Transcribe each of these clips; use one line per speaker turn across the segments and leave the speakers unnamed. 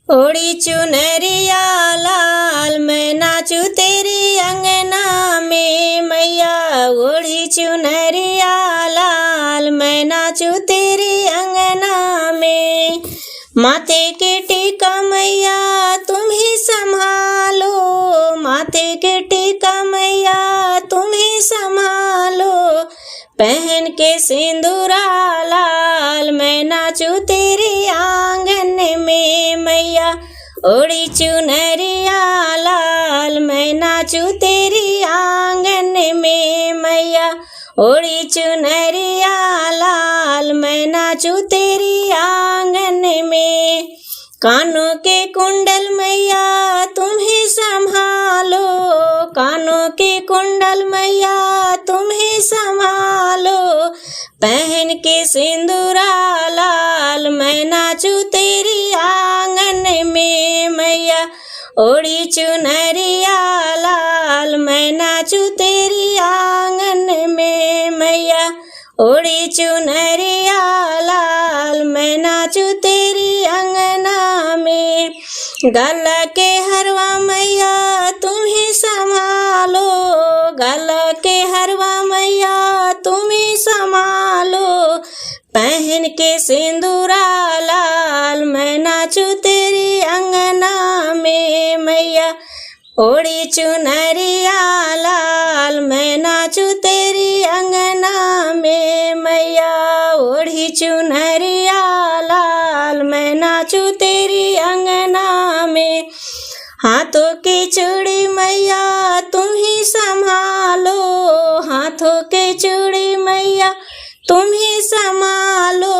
ओढ़ी चुनरिया लाल मैं नाचू तेरी अंगना में मैया। ओढ़ी चुनरिया लाल मैं नाचू तेरी अंगना में। माथे के टीका मैया तुम ही संभालो, माथे के टीका मैया तुम ही संभालो। पहन के सिंदूरा लाल मैं नाचू तेरे आंगन में मैया। ओढ़ी चुनरिया लाल मैं नाचू तेरी आंगन में मैया। ओढ़ी चुनरिया लाल मैं नाचू तेरी आंगन में। कानों के कुंडल मैया तुम ही संभालो, कानों के कुंडल मैया तुम ही संभालो। पहन के सिंदूरा लाल मैं नाचू तेरी आंगन में मैया। ओढ़ी चुनरिया लाल मैं नाचू तेरी आंगन में मैया। ओढ़ी चुनरिया लाल मैं नाचू तेरी अंगना में। गला के हरवा मैया तुम ही संभालो, गला के हरवा मैया तुम ही संभालो। पहन के सिंदूरा लाल मैं नाचू तेरी अंगना में मैया। ओढ़ी चुनरिया लाल मैं नाचू तेरी अंगना में मैया। ओढ़ी चुनरिया लाल मैं नाचू तेरी अंगना में। हाथों की चूड़ी मैया तुम ही संभालो, हाथों के चूड़ी मैया तुम ही संभालो।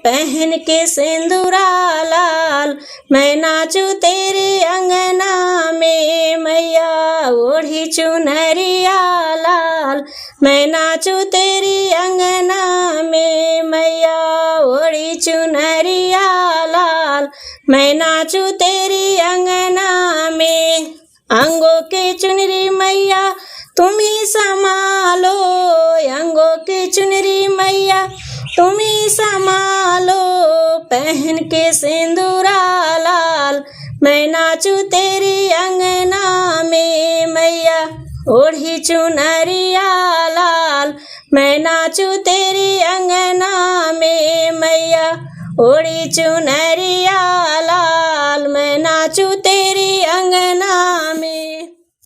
पहन के सिंदूरा लाल मैं नाचू तेरे अंगना में मैया। ओढ़ी चुनरिया लाल मैं नाचू तेरी अंगना में मैया। ओढ़ी चुनरिया लाल मैं नाचू तेरी अंगना में। अंगों के चुनरी मैया तुम ही संभालो, अंगों की चुनरी मैया तुम ही संभालो। पहन के सिंदूरा लाल मैं नाचू तेरी अंगना में मैया। ओढ़ी चुनरिया लाल मैं नाचू तेरी अंगना में मैया। ओढ़ी चुनरिया लाल मैं नाचू तेरी अंगना में।